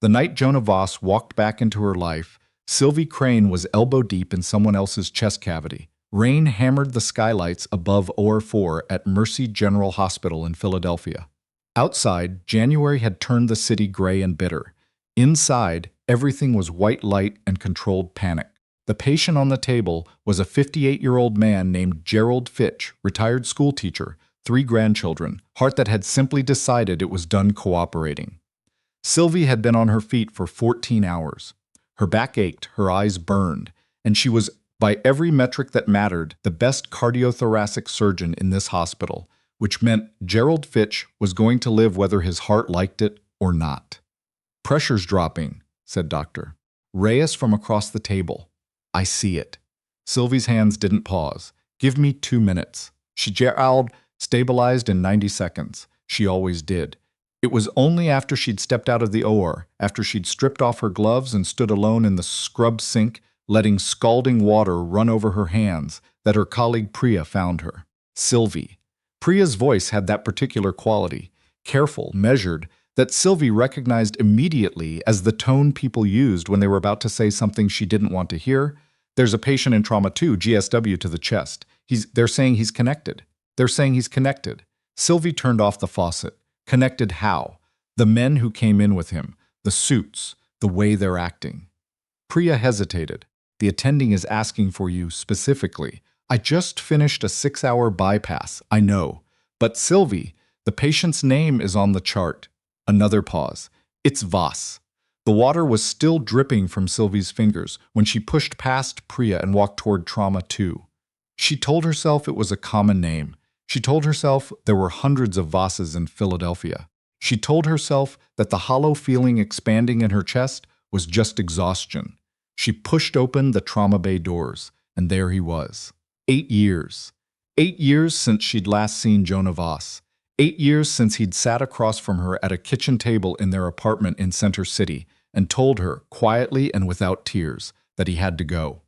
The night Jonah Voss walked back into her life, Sylvie Crane was elbow deep in someone else's chest cavity. Rain hammered the skylights above OR4 at Mercy General Hospital in Philadelphia. Outside, January had turned the city gray and bitter. Inside, everything was white light and controlled panic. The patient on the table was a 58-year-old man named Gerald Fitch, retired schoolteacher, 3 grandchildren, heart that had simply decided it was done cooperating. Sylvie had been on her feet for 14 hours. Her back ached, her eyes burned, and she was, by every metric that mattered, the best cardiothoracic surgeon in this hospital, which meant Gerald Fitch was going to live whether his heart liked it or not. "Pressure's dropping," said Doctor Reyes from across the table. "I see it." Sylvie's hands didn't pause. "Give me 2 minutes." Gerald stabilized in 90 seconds. She always did. It was only after she'd stepped out of the OR, after she'd stripped off her gloves and stood alone in the scrub sink, letting scalding water run over her hands, that her colleague Priya found her. Sylvie. Priya's voice had that particular quality, careful, measured, that Sylvie recognized immediately as the tone people used when they were about to say something she didn't want to hear. "There's a patient in trauma 2, GSW to the chest. They're saying he's connected. They're saying he's connected." Sylvie turned off the faucet. Connected how? The men who came in with him, the suits, the way they're acting. Priya hesitated. "The attending is asking for you specifically. I just finished a 6-hour bypass, I know. But Sylvie, the patient's name is on the chart." Another pause. "It's Voss." The water was still dripping from Sylvie's fingers when she pushed past Priya and walked toward trauma 2. She told herself it was a common name. She told herself there were hundreds of Vosses in Philadelphia. She told herself that the hollow feeling expanding in her chest was just exhaustion. She pushed open the trauma bay doors, and there he was. 8 years. 8 years since she'd last seen Jonah Voss. 8 years since he'd sat across from her at a kitchen table in their apartment in Center City and told her, quietly and without tears, that he had to go.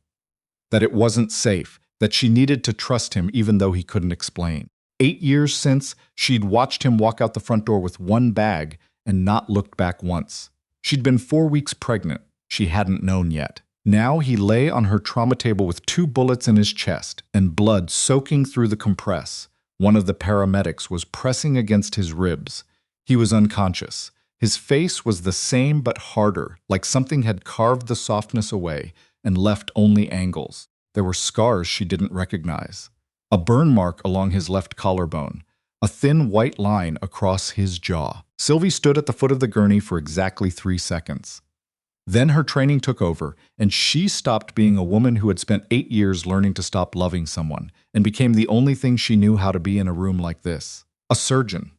That it wasn't safe, that she needed to trust him even though he couldn't explain. 8 years since she'd watched him walk out the front door with one bag and not looked back once. She'd been 4 weeks pregnant. She hadn't known yet. Now he lay on her trauma table with 2 bullets in his chest and blood soaking through the compress. One of the paramedics was pressing against his ribs. He was unconscious. His face was the same but harder, like something had carved the softness away and left only angles. There were scars she didn't recognize. A burn mark along his left collarbone, a thin white line across his jaw. Sylvie stood at the foot of the gurney for exactly 3 seconds. Then her training took over, and she stopped being a woman who had spent 8 years learning to stop loving someone, and became the only thing she knew how to be in a room like this. A surgeon.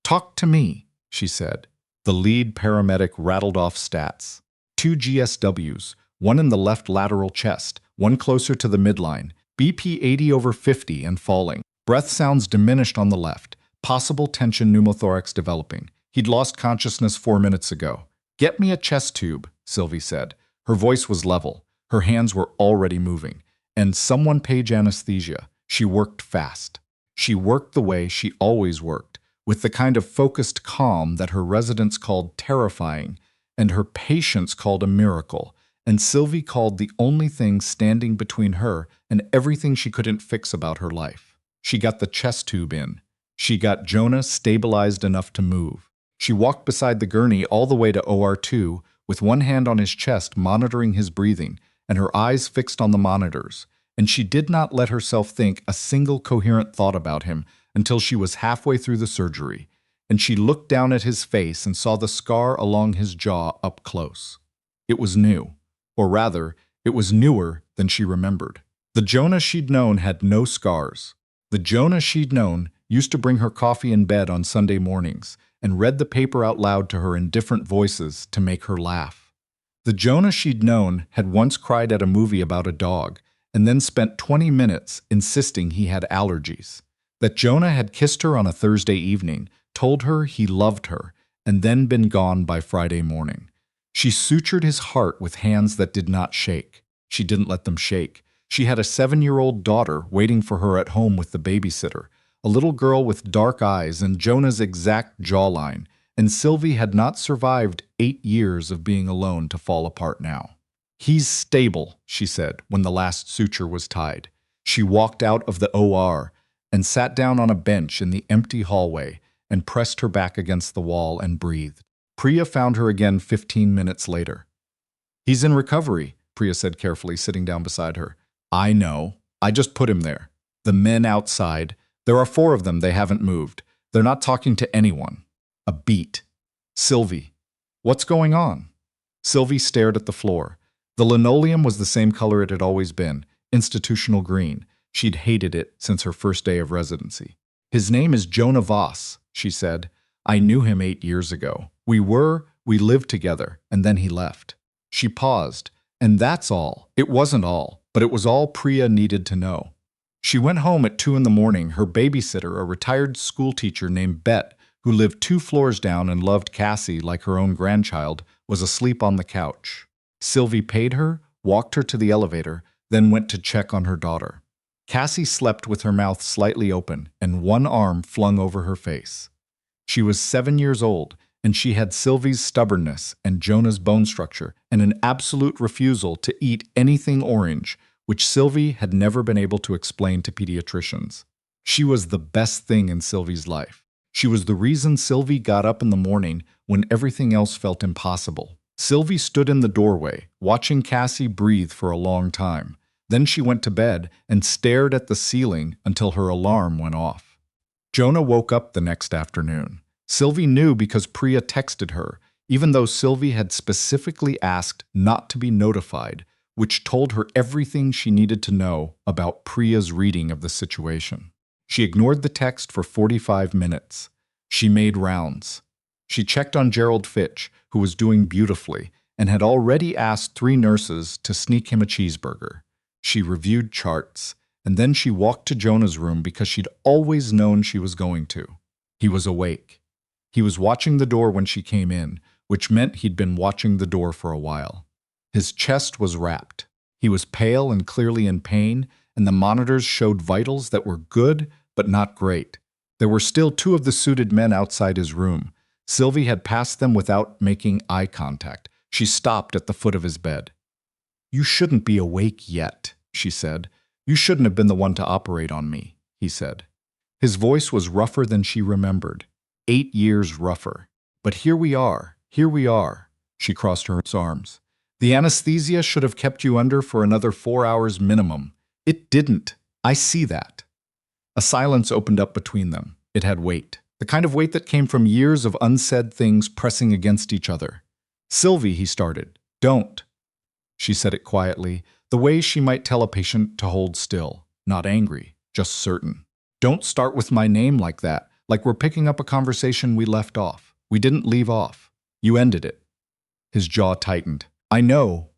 "Talk to me," she said. The lead paramedic rattled off stats. 2 GSWs, one in the left lateral chest, one closer to the midline, BP 80/50 and falling. Breath sounds diminished on the left. Possible tension pneumothorax developing. He'd lost consciousness 4 minutes ago. "Get me a chest tube," Sylvie said. Her voice was level. Her hands were already moving. "And someone page anesthesia." She worked fast. She worked the way she always worked, with the kind of focused calm that her residents called terrifying, and her patients called a miracle, and Sylvie called the only thing standing between her and everything she couldn't fix about her life. She got the chest tube in. She got Jonah stabilized enough to move. She walked beside the gurney all the way to OR2, with one hand on his chest monitoring his breathing, and her eyes fixed on the monitors, and she did not let herself think a single coherent thought about him until she was halfway through the surgery, and she looked down at his face and saw the scar along his jaw up close. It was new. Or rather, it was newer than she remembered. The Jonah she'd known had no scars. The Jonah she'd known used to bring her coffee in bed on Sunday mornings and read the paper out loud to her in different voices to make her laugh. The Jonah she'd known had once cried at a movie about a dog and then spent 20 minutes insisting he had allergies. That Jonah had kissed her on a Thursday evening, told her he loved her, and then been gone by Friday morning. She sutured his heart with hands that did not shake. She didn't let them shake. She had a 7-year-old daughter waiting for her at home with the babysitter, a little girl with dark eyes and Jonah's exact jawline, and Sylvie had not survived 8 years of being alone to fall apart now. "He's stable," she said when the last suture was tied. She walked out of the OR and sat down on a bench in the empty hallway and pressed her back against the wall and breathed. Priya found her again 15 minutes later. "He's in recovery," Priya said carefully, sitting down beside her. "I know. I just put him there. The men outside, there are 4 of them, they haven't moved. They're not talking to anyone." A beat. "Sylvie, what's going on?" Sylvie stared at the floor. The linoleum was the same color it had always been, institutional green. She'd hated it since her first day of residency. "His name is Jonah Voss," she said. "I knew him 8 years ago. We lived together, and then he left." She paused, and that's all. It wasn't all, but it was all Priya needed to know. She went home at 2 in the morning. Her babysitter, a retired schoolteacher named Bet, who lived 2 floors down and loved Cassie like her own grandchild, was asleep on the couch. Sylvie paid her, walked her to the elevator, then went to check on her daughter. Cassie slept with her mouth slightly open and one arm flung over her face. She was 7 years old, and she had Sylvie's stubbornness and Jonah's bone structure and an absolute refusal to eat anything orange, which Sylvie had never been able to explain to pediatricians. She was the best thing in Sylvie's life. She was the reason Sylvie got up in the morning when everything else felt impossible. Sylvie stood in the doorway, watching Cassie breathe for a long time. Then she went to bed and stared at the ceiling until her alarm went off. Jonah woke up the next afternoon. Sylvie knew because Priya texted her, even though Sylvie had specifically asked not to be notified, which told her everything she needed to know about Priya's reading of the situation. She ignored the text for 45 minutes. She made rounds. She checked on Gerald Fitch, who was doing beautifully, and had already asked 3 nurses to sneak him a cheeseburger. She reviewed charts, and then she walked to Jonah's room because she'd always known she was going to. He was awake. He was watching the door when she came in, which meant he'd been watching the door for a while. His chest was wrapped. He was pale and clearly in pain, and the monitors showed vitals that were good but not great. There were still 2 of the suited men outside his room. Sylvie had passed them without making eye contact. She stopped at the foot of his bed. "You shouldn't be awake yet," she said. "You shouldn't have been the one to operate on me," he said. His voice was rougher than she remembered. 8 years rougher. "But here we are. Here we are." She crossed her arms. "The anesthesia should have kept you under for another 4 hours minimum. It didn't. I see that." A silence opened up between them. It had weight. The kind of weight that came from years of unsaid things pressing against each other. "Sylvie," he started. "Don't." She said it quietly, the way she might tell a patient to hold still. Not angry, just certain. "Don't start with my name like that, like we're picking up a conversation we left off. We didn't leave off. You ended it." His jaw tightened. "I know."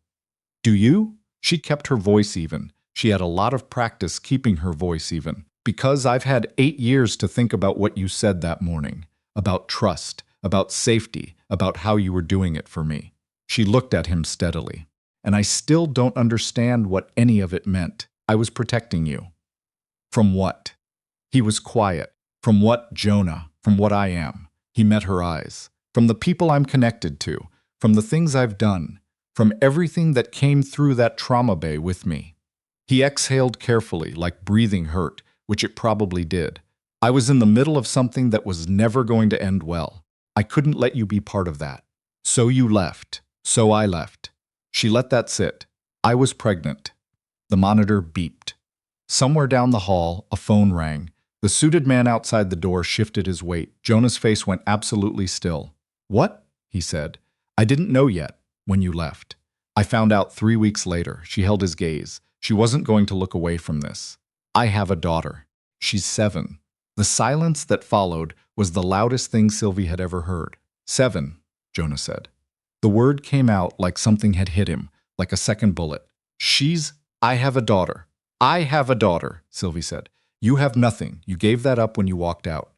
"Do you?" She kept her voice even. She had a lot of practice keeping her voice even. "Because I've had 8 years to think about what you said that morning. About trust, about safety, about how you were doing it for me." She looked at him steadily. "And I still don't understand what any of it meant. I was protecting you." "From what?" He was quiet. "From what, Jonah? From what I am." He met her eyes. "From the people I'm connected to. From the things I've done. From everything that came through that trauma bay with me." He exhaled carefully, like breathing hurt, which it probably did. "I was in the middle of something that was never going to end well. I couldn't let you be part of that. So you left. So I left." She let that sit. "I was pregnant." The monitor beeped. Somewhere down the hall, a phone rang. The suited man outside the door shifted his weight. Jonah's face went absolutely still. "What?" he said. "I didn't know yet, when you left. I found out 3 weeks later." She held his gaze. She wasn't going to look away from this. "I have a daughter. She's 7. The silence that followed was the loudest thing Sylvie had ever heard. "7, Jonah said. The word came out like something had hit him, like a second bullet. "I have a daughter. I have a daughter," Sylvie said. "You have nothing. You gave that up when you walked out."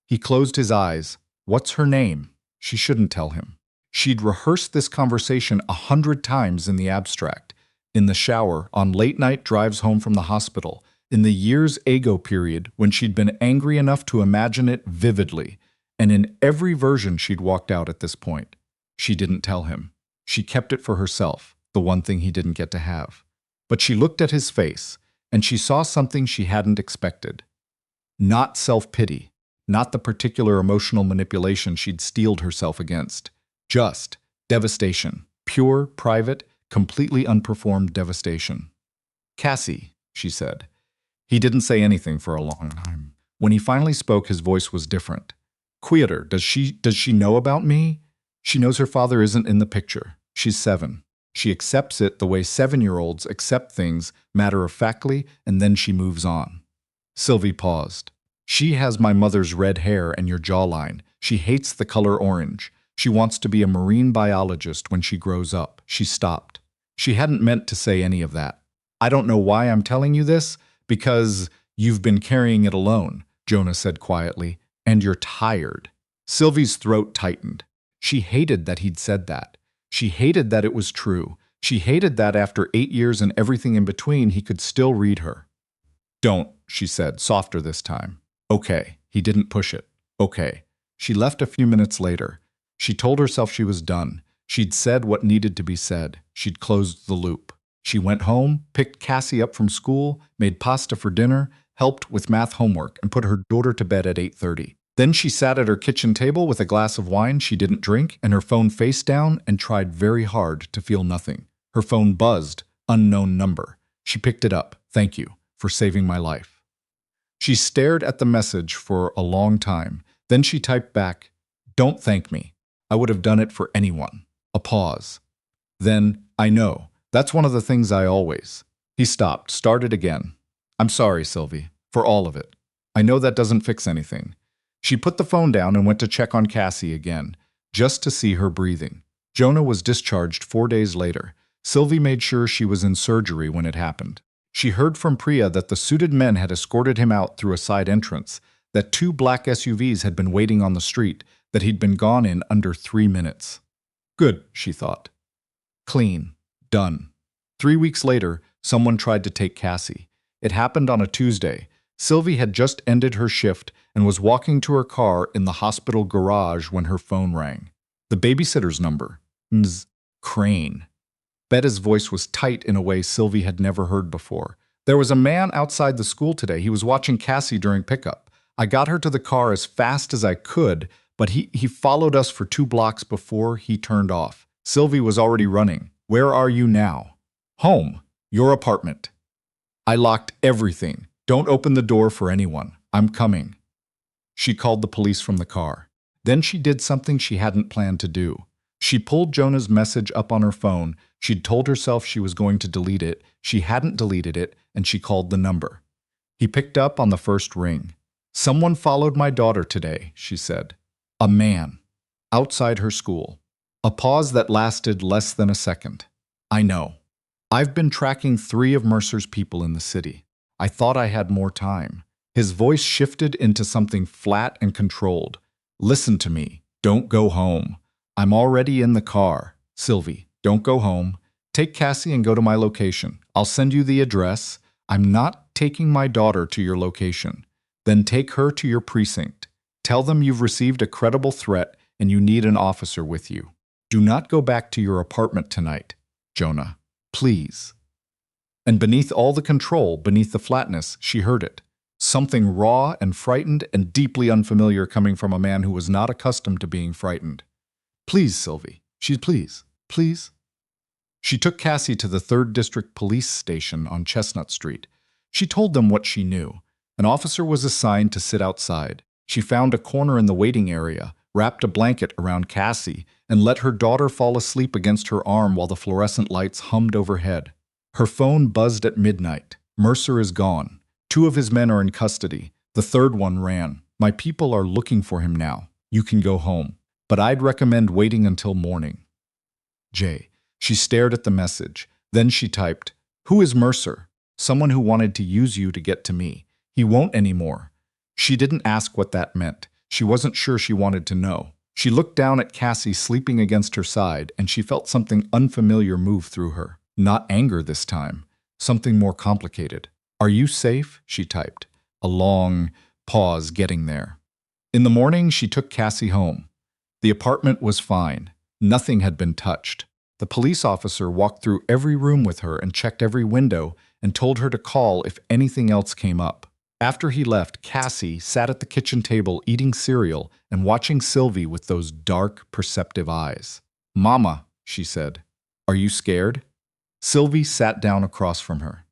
He closed his eyes. "What's her name?" She shouldn't tell him. She'd rehearsed this conversation 100 times in the abstract, in the shower, on late-night drives home from the hospital, in the year's ago period when she'd been angry enough to imagine it vividly, and in every version she'd walked out at this point. She didn't tell him. She kept it for herself, the one thing he didn't get to have. But she looked at his face, and she saw something she hadn't expected. Not self-pity, not the particular emotional manipulation she'd steeled herself against. Just devastation. Pure, private, completely unperformed devastation. "Cassie," she said. He didn't say anything for a long time. When he finally spoke, his voice was different. "Quieter, does she know about me? She knows her father isn't in the picture. She's 7. She accepts it the way 7-year-olds accept things matter-of-factly, and then she moves on." Sylvie paused. "She has my mother's red hair and your jawline. She hates the color orange. She wants to be a marine biologist when she grows up." She stopped. She hadn't meant to say any of that. "I don't know why I'm telling you this, because you've been carrying it alone," Jonah said quietly, "and you're tired." Sylvie's throat tightened. She hated that he'd said that. She hated that it was true. She hated that after 8 years and everything in between, he could still read her. "Don't," she said, softer this time. "Okay." He didn't push it. "Okay." She left a few minutes later. She told herself she was done. She'd said what needed to be said. She'd closed the loop. She went home, picked Cassie up from school, made pasta for dinner, helped with math homework, and put her daughter to bed at 8:30. Then she sat at her kitchen table with a glass of wine she didn't drink and her phone face down and tried very hard to feel nothing. Her phone buzzed, unknown number. She picked it up. "Thank you for saving my life." She stared at the message for a long time. Then she typed back, "Don't thank me. I would have done it for anyone." A pause. Then, "I know. That's one of the things I always." He stopped, started again. "I'm sorry, Sylvie, for all of it. I know that doesn't fix anything." She put the phone down and went to check on Cassie again, just to see her breathing. Jonah was discharged 4 days later. Sylvie made sure she was in surgery when it happened. She heard from Priya that the suited men had escorted him out through a side entrance, that 2 black SUVs had been waiting on the street, that he'd been gone in under 3 minutes. Good, she thought. Clean. Done. 3 weeks later, someone tried to take Cassie. It happened on a Tuesday. Sylvie had just ended her shift and was walking to her car in the hospital garage when her phone rang. The babysitter's number. Ms. Crane. Betta's voice was tight in a way Sylvie had never heard before. "There was a man outside the school today. He was watching Cassie during pickup. I got her to the car as fast as I could, but he followed us for 2 blocks before he turned off. Sylvie was already running. Where are you now?" "Home. Your apartment." "I locked everything. Don't open the door for anyone. I'm coming." She called the police from the car. Then she did something she hadn't planned to do. She pulled Jonah's message up on her phone. She'd told herself she was going to delete it. She hadn't deleted it, and she called the number. He picked up on the first ring. "Someone followed my daughter today," she said. "A man. Outside her school." A pause that lasted less than a second. "I know. I've been tracking 3 of Mercer's people in the city. I thought I had more time." His voice shifted into something flat and controlled. "Listen to me. Don't go home. I'm already in the car. Sylvie, don't go home. Take Cassie and go to my location. I'll send you the address. I'm not taking my daughter to your location. Then take her to your precinct. Tell them you've received a credible threat and you need an officer with you. Do not go back to your apartment tonight, Jonah. Please." And beneath all the control, beneath the flatness, she heard it. Something raw and frightened and deeply unfamiliar coming from a man who was not accustomed to being frightened. "Please, Sylvie. Please. Please." She took Cassie to the 3rd District Police Station on Chestnut Street. She told them what she knew. An officer was assigned to sit outside. She found a corner in the waiting area, wrapped a blanket around Cassie, and let her daughter fall asleep against her arm while the fluorescent lights hummed overhead. Her phone buzzed at midnight. "Mercer is gone. 2 of his men are in custody. The 3rd one ran. My people are looking for him now. You can go home. But I'd recommend waiting until morning. J." She stared at the message. Then she typed, "Who is Mercer? Someone who wanted to use you to get to me. He won't anymore." She didn't ask what that meant. She wasn't sure she wanted to know. She looked down at Cassie sleeping against her side, and she felt something unfamiliar move through her. Not anger this time. Something more complicated. "Are you safe?" she typed. A long pause getting there. In the morning, she took Cassie home. The apartment was fine. Nothing had been touched. The police officer walked through every room with her and checked every window and told her to call if anything else came up. After he left, Cassie sat at the kitchen table eating cereal and watching Sylvie with those dark, perceptive eyes. "Mama," she said, "are you scared?" Sylvie sat down across from her.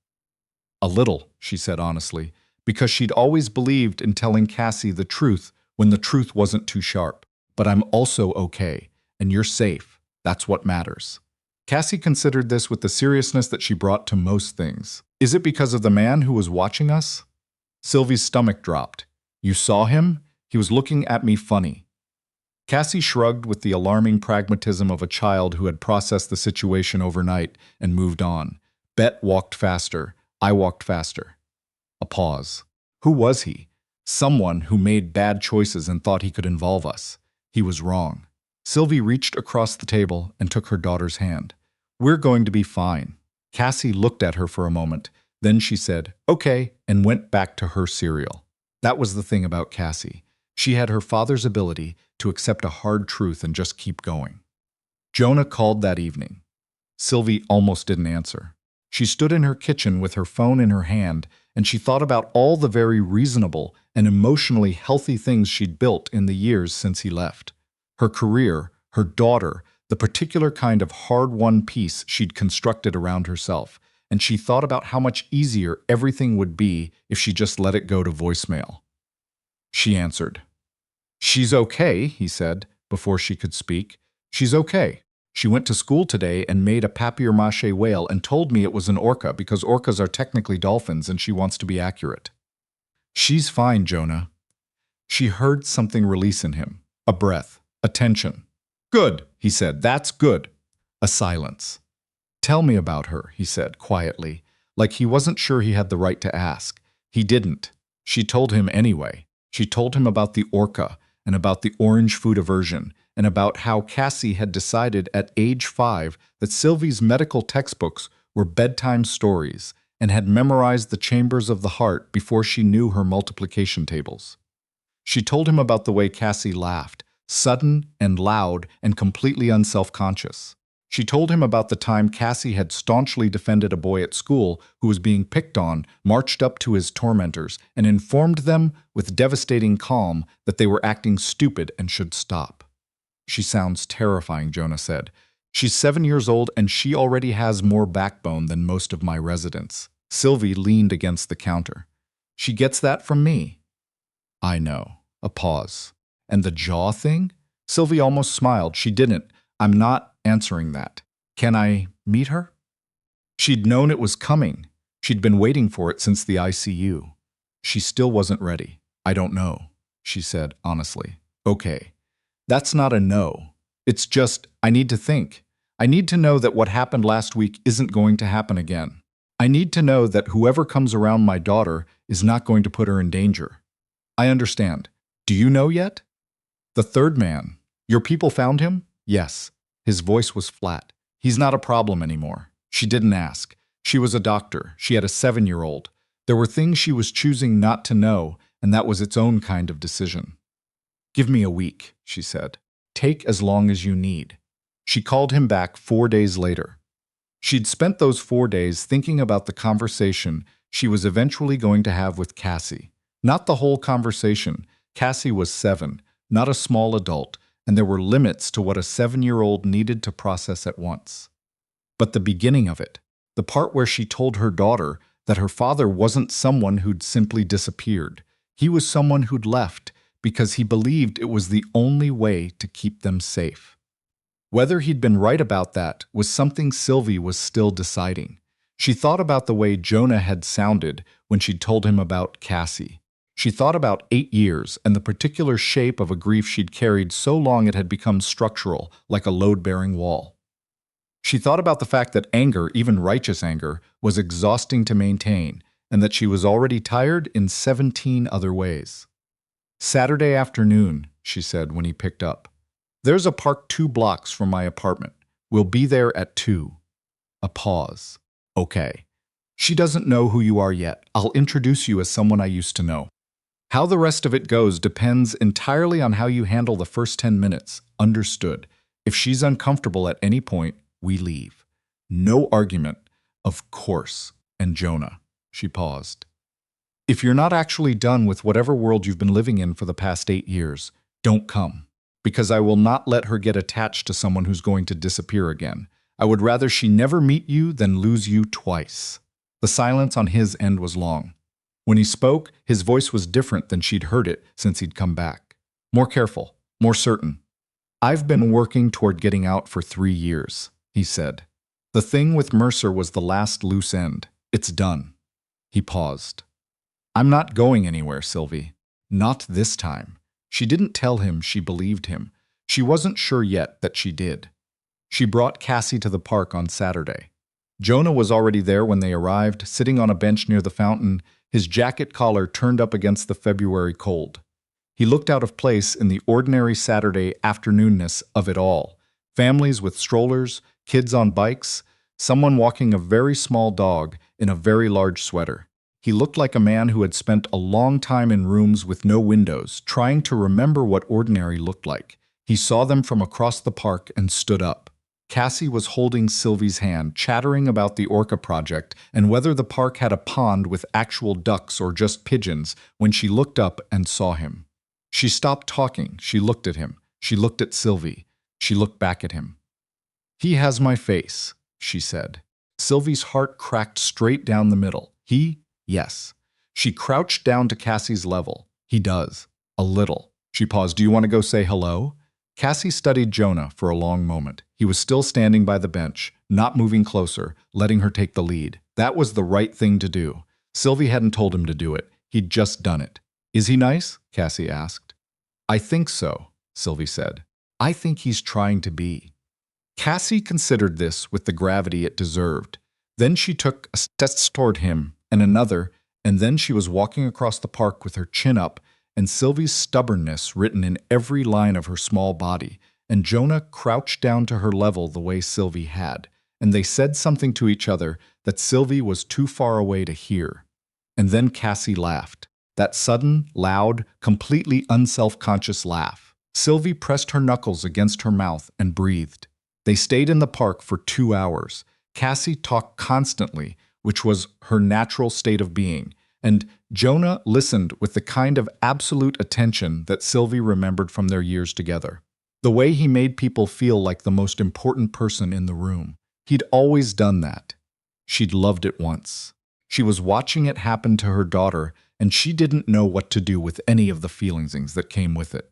"A little," she said honestly, because she'd always believed in telling Cassie the truth when the truth wasn't too sharp. "But I'm also okay, and you're safe. That's what matters." Cassie considered this with the seriousness that she brought to most things. "Is it because of the man who was watching us?" Sylvie's stomach dropped. "You saw him? He was looking at me funny." Cassie shrugged with the alarming pragmatism of a child who had processed the situation overnight and moved on. Bet walked faster. I walked faster. A pause. Who was he? Someone who made bad choices and thought he could involve us. He was wrong. Sylvie reached across the table and took her daughter's hand. "We're going to be fine." Cassie looked at her for a moment. Then she said, "Okay," and went back to her cereal. That was the thing about Cassie. She had her father's ability to accept a hard truth and just keep going. Jonah called that evening. Sylvie almost didn't answer. She stood in her kitchen with her phone in her hand, and she thought about all the very reasonable and emotionally healthy things she'd built in the years since he left. Her career, her daughter, the particular kind of hard-won peace she'd constructed around herself, and she thought about how much easier everything would be if she just let it go to voicemail. She answered. "She's okay," he said, before she could speak. "She's okay. She went to school today and made a papier-mâché whale and told me it was an orca because orcas are technically dolphins and she wants to be accurate." "She's fine, Jonah." She heard something release in him. A breath. A tension. "Good," he said. "That's good." A silence. "Tell me about her," he said quietly, like he wasn't sure he had the right to ask. He didn't. She told him anyway. She told him about the orca and about the orange food aversion and about how Cassie had decided at age 5 that Sylvie's medical textbooks were bedtime stories and had memorized the chambers of the heart before she knew her multiplication tables. She told him about the way Cassie laughed, sudden and loud and completely unself-conscious. She told him about the time Cassie had staunchly defended a boy at school who was being picked on, marched up to his tormentors, and informed them with devastating calm that they were acting stupid and should stop. "She sounds terrifying," Jonah said. "She's 7 years old and she already has more backbone than most of my residents." Sylvie leaned against the counter. "She gets that from me." "I know." A pause. "And the jaw thing?" Sylvie almost smiled. She didn't. "I'm not answering that. Can I meet her?" She'd known it was coming. She'd been waiting for it since the ICU. She still wasn't ready. "I don't know," she said honestly. "Okay. That's not a no. It's just, I need to think. I need to know that what happened last week isn't going to happen again. I need to know that whoever comes around my daughter is not going to put her in danger." "I understand. Do you know yet?" "The third man. Your people found him?" "Yes." His voice was flat. "He's not a problem anymore." She didn't ask. She was a doctor. She had a 7-year-old. There were things she was choosing not to know, and that was its own kind of decision. "Give me a week," she said. "Take as long as you need." She called him back 4 days later. She'd spent those 4 days thinking about the conversation she was eventually going to have with Cassie. Not the whole conversation. Cassie was 7, not a small adult, and there were limits to what a 7-year-old needed to process at once. But the beginning of it, the part where she told her daughter that her father wasn't someone who'd simply disappeared. He was someone who'd left because he believed it was the only way to keep them safe. Whether he'd been right about that was something Sylvie was still deciding. She thought about the way Jonah had sounded when she'd told him about Cassie. She thought about 8 years and the particular shape of a grief she'd carried so long it had become structural, like a load-bearing wall. She thought about the fact that anger, even righteous anger, was exhausting to maintain, and that she was already tired in 17 other ways. "Saturday afternoon," she said when he picked up. "There's a park 2 blocks from my apartment. We'll be there at 2. A pause. "Okay. She doesn't know who you are yet. I'll introduce you as someone I used to know. How the rest of it goes depends entirely on how you handle the first 10 minutes. Understood. If she's uncomfortable at any point, we leave. No argument. Of course. And Jonah. She paused. If you're not actually done with whatever world you've been living in for the past 8 years, don't come. Because I will not let her get attached to someone who's going to disappear again. I would rather she never meet you than lose you twice. The silence on his end was long. When he spoke, his voice was different than she'd heard it since he'd come back. More careful, more certain. I've been working toward getting out for 3 years, he said. The thing with Mercer was the last loose end. It's done. He paused. I'm not going anywhere, Sylvie. Not this time. She didn't tell him she believed him. She wasn't sure yet that she did. She brought Cassie to the park on Saturday. Jonah was already there when they arrived, sitting on a bench near the fountain, his jacket collar turned up against the February cold. He looked out of place in the ordinary Saturday afternoonness of it all. Families with strollers, kids on bikes, someone walking a very small dog in a very large sweater. He looked like a man who had spent a long time in rooms with no windows, trying to remember what ordinary looked like. He saw them from across the park and stood up. Cassie was holding Sylvie's hand, chattering about the Orca project and whether the park had a pond with actual ducks or just pigeons when she looked up and saw him. She stopped talking. She looked at him. She looked at Sylvie. She looked back at him. He has my face, she said. Sylvie's heart cracked straight down the middle. He? Yes. She crouched down to Cassie's level. He does. A little. She paused. Do you want to go say hello? Cassie studied Jonah for a long moment. He was still standing by the bench, not moving closer, letting her take the lead. That was the right thing to do. Sylvie hadn't told him to do it. He'd just done it. Is he nice? Cassie asked. I think so, Sylvie said. I think he's trying to be. Cassie considered this with the gravity it deserved. Then she took a step toward him and another, and then she was walking across the park with her chin up and Sylvie's stubbornness written in every line of her small body, and Jonah crouched down to her level the way Sylvie had, and they said something to each other that Sylvie was too far away to hear. And then Cassie laughed. That sudden, loud, completely unself-conscious laugh. Sylvie pressed her knuckles against her mouth and breathed. They stayed in the park for 2 hours. Cassie talked constantly, which was her natural state of being, and Jonah listened with the kind of absolute attention that Sylvie remembered from their years together. The way he made people feel like the most important person in the room. He'd always done that. She'd loved it once. She was watching it happen to her daughter, and she didn't know what to do with any of the feelings that came with it.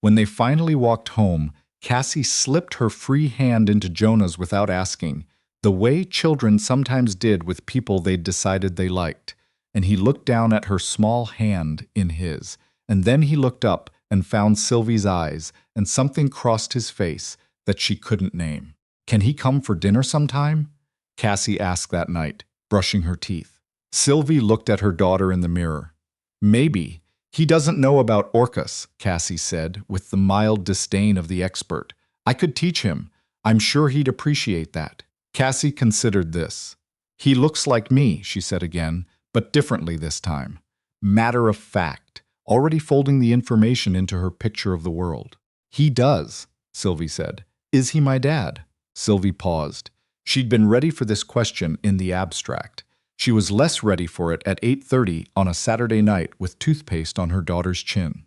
When they finally walked home, Cassie slipped her free hand into Jonah's without asking, the way children sometimes did with people they'd decided they liked, and he looked down at her small hand in his, and then he looked up and found Sylvie's eyes, and something crossed his face that she couldn't name. Can he come for dinner sometime? Cassie asked that night, brushing her teeth. Sylvie looked at her daughter in the mirror. Maybe. He doesn't know about orcas, Cassie said, with the mild disdain of the expert. I could teach him. I'm sure he'd appreciate that. Cassie considered this. He looks like me, she said again, but differently this time. Matter of fact, already folding the information into her picture of the world. He does, Sylvie said. Is he my dad? Sylvie paused. She'd been ready for this question in the abstract. She was less ready for it at 8:30 on a Saturday night with toothpaste on her daughter's chin.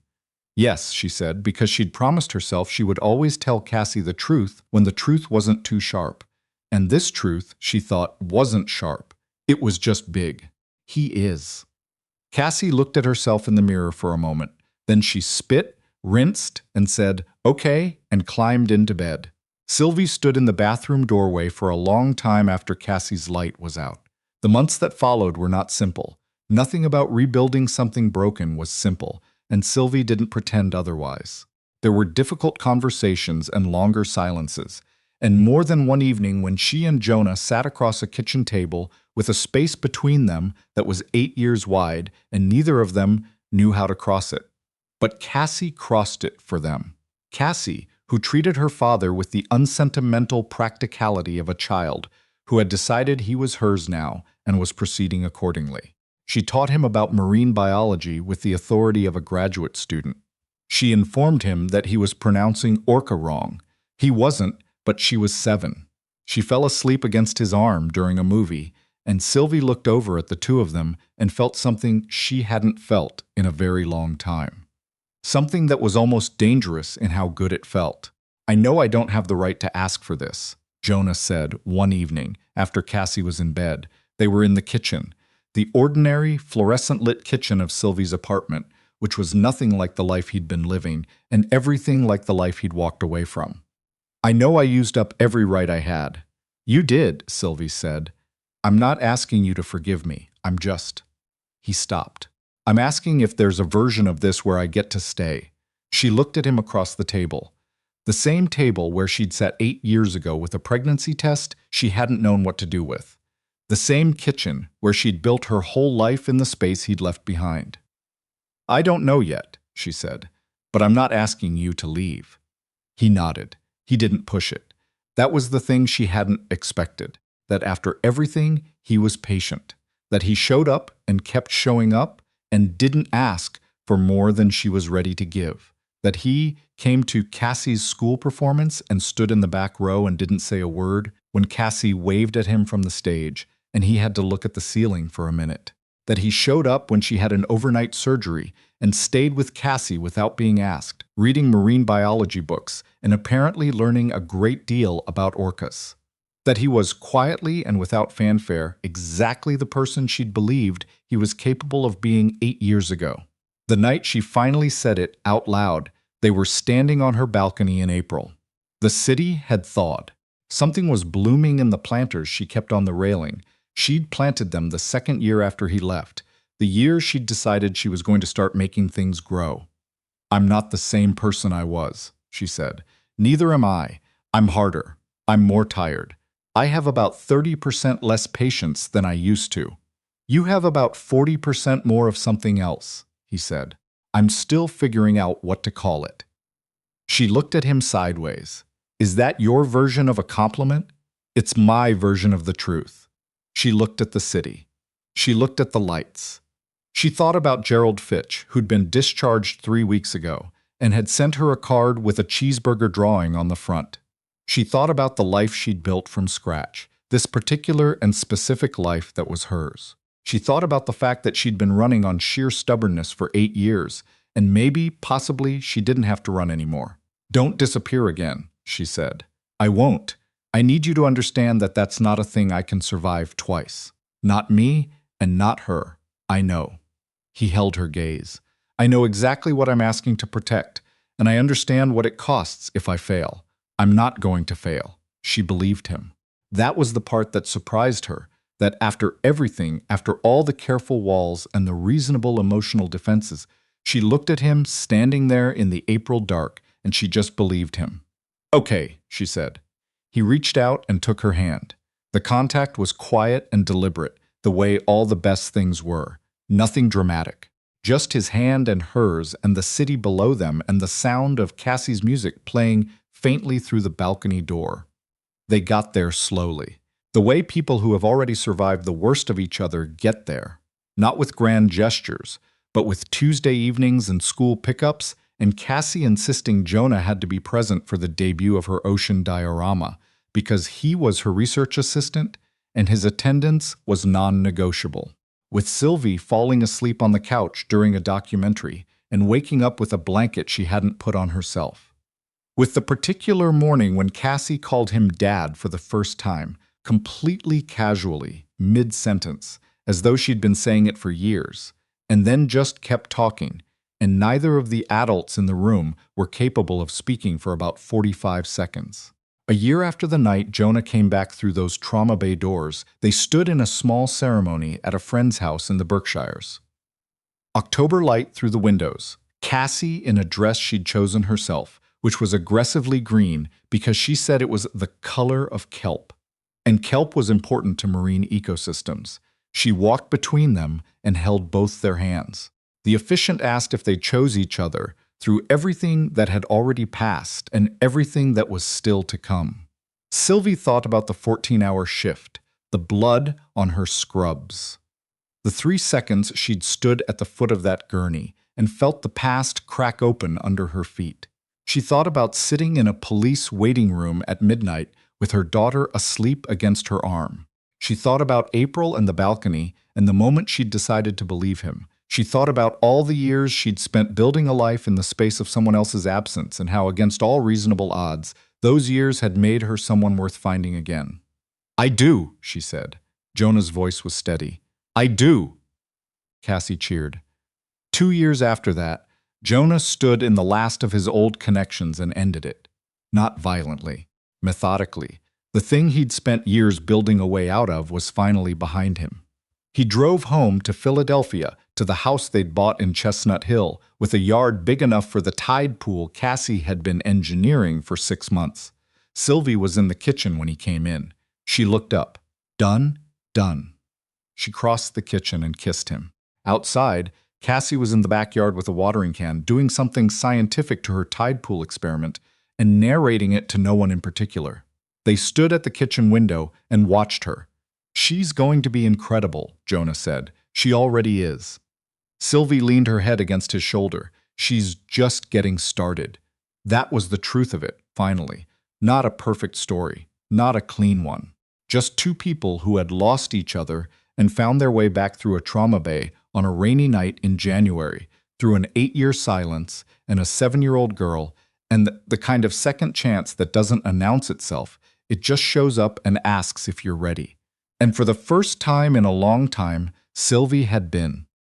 Yes, she said, because she'd promised herself she would always tell Cassie the truth when the truth wasn't too sharp. And this truth, she thought, wasn't sharp. It was just big. He is. Cassie looked at herself in the mirror for a moment. Then she spit, rinsed, and said, okay, and climbed into bed. Sylvie stood in the bathroom doorway for a long time after Cassie's light was out. The months that followed were not simple. Nothing about rebuilding something broken was simple, and Sylvie didn't pretend otherwise. There were difficult conversations and longer silences, and more than one evening when she and Jonah sat across a kitchen table with a space between them that was 8 years wide, and neither of them knew how to cross it. But Cassie crossed it for them. Cassie, who treated her father with the unsentimental practicality of a child, who had decided he was hers now and was proceeding accordingly. She taught him about marine biology with the authority of a graduate student. She informed him that he was pronouncing orca wrong. He wasn't, but she was 7. She fell asleep against his arm during a movie, and Sylvie looked over at the two of them and felt something she hadn't felt in a very long time. Something that was almost dangerous in how good it felt. "I know I don't have the right to ask for this," Jonah said one evening after Cassie was in bed. They were in the kitchen, the ordinary, fluorescent-lit kitchen of Sylvie's apartment, which was nothing like the life he'd been living and everything like the life he'd walked away from. "I know I used up every right I had." "You did," Sylvie said. "I'm not asking you to forgive me. I'm just—" He stopped. "I'm asking if there's a version of this where I get to stay." She looked at him across the table. The same table where she'd sat 8 years ago with a pregnancy test she hadn't known what to do with. The same kitchen where she'd built her whole life in the space he'd left behind. "I don't know yet," she said, "but I'm not asking you to leave." He nodded. He didn't push it. That was the thing she hadn't expected, that after everything, he was patient, that he showed up and kept showing up and didn't ask for more than she was ready to give, that he came to Cassie's school performance and stood in the back row and didn't say a word when Cassie waved at him from the stage and he had to look at the ceiling for a minute, that he showed up when she had an overnight surgery and stayed with Cassie without being asked, reading marine biology books and apparently learning a great deal about orcas. That he was quietly and without fanfare exactly the person she'd believed he was capable of being 8 years ago. The night she finally said it out loud, they were standing on her balcony in April. The city had thawed. Something was blooming in the planters she kept on the railing. She'd planted them the second year after he left, the year she'd decided she was going to start making things grow. "I'm not the same person I was," she said. "Neither am I. I'm harder. I'm more tired. I have about 30% less patience than I used to." "You have about 40% more of something else," he said. "I'm still figuring out what to call it." She looked at him sideways. "Is that your version of a compliment?" "It's my version of the truth." She looked at the city. She looked at the lights. She thought about Gerald Fitch, who'd been discharged 3 weeks ago, and had sent her a card with a cheeseburger drawing on the front. She thought about the life she'd built from scratch, this particular and specific life that was hers. She thought about the fact that she'd been running on sheer stubbornness for 8 years, and maybe, possibly, she didn't have to run anymore. "Don't disappear again," she said. "I won't. I need you to understand that that's not a thing I can survive twice. Not me, and not her. I know." He held her gaze. "I know exactly what I'm asking to protect, and I understand what it costs if I fail. I'm not going to fail." She believed him. That was the part that surprised her, that after everything, after all the careful walls and the reasonable emotional defenses, she looked at him standing there in the April dark, and she just believed him. "Okay," she said. He reached out and took her hand. The contact was quiet and deliberate, the way all the best things were. Nothing dramatic. Just his hand and hers and the city below them and the sound of Cassie's music playing faintly through the balcony door. They got there slowly. The way people who have already survived the worst of each other get there. Not with grand gestures, but with Tuesday evenings and school pickups, and Cassie insisting Jonah had to be present for the debut of her ocean diorama, because he was her research assistant and his attendance was non-negotiable. With Sylvie falling asleep on the couch during a documentary and waking up with a blanket she hadn't put on herself. With the particular morning when Cassie called him Dad for the first time, completely casually, mid-sentence, as though she'd been saying it for years, and then just kept talking, and neither of the adults in the room were capable of speaking for about 45 seconds. A year after the night Jonah came back through those trauma bay doors, they stood in a small ceremony at a friend's house in the Berkshires. October light through the windows, Cassie in a dress she'd chosen herself, which was aggressively green because she said it was the color of kelp. And kelp was important to marine ecosystems. She walked between them and held both their hands. The officiant asked if they chose each other through everything that had already passed and everything that was still to come. Sylvie thought about the 14-hour shift, the blood on her scrubs. The 3 seconds she'd stood at the foot of that gurney and felt the past crack open under her feet. She thought about sitting in a police waiting room at midnight with her daughter asleep against her arm. She thought about April and the balcony and the moment she'd decided to believe him. She thought about all the years she'd spent building a life in the space of someone else's absence and how, against all reasonable odds, those years had made her someone worth finding again. "I do," she said. Jonah's voice was steady. "I do." Cassie cheered. 2 years after that, Jonah stood in the last of his old connections and ended it. Not violently, methodically. The thing he'd spent years building a way out of was finally behind him. He drove home to Philadelphia, to the house they'd bought in Chestnut Hill, with a yard big enough for the tide pool Cassie had been engineering for 6 months. Sylvie was in the kitchen when he came in. She looked up. "Done? Done." She crossed the kitchen and kissed him. Outside, Cassie was in the backyard with a watering can, doing something scientific to her tide pool experiment and narrating it to no one in particular. They stood at the kitchen window and watched her. "She's going to be incredible," Jonah said. "She already is." Sylvie leaned her head against his shoulder. "She's just getting started." That was the truth of it, finally. Not a perfect story, not a clean one. Just two people who had lost each other and found their way back through a trauma bay on a rainy night in January, through an 8-year silence and a 7-year-old girl, and the kind of second chance that doesn't announce itself. It just shows up and asks if you're ready. And for the first time in a long time, Sylvie had been.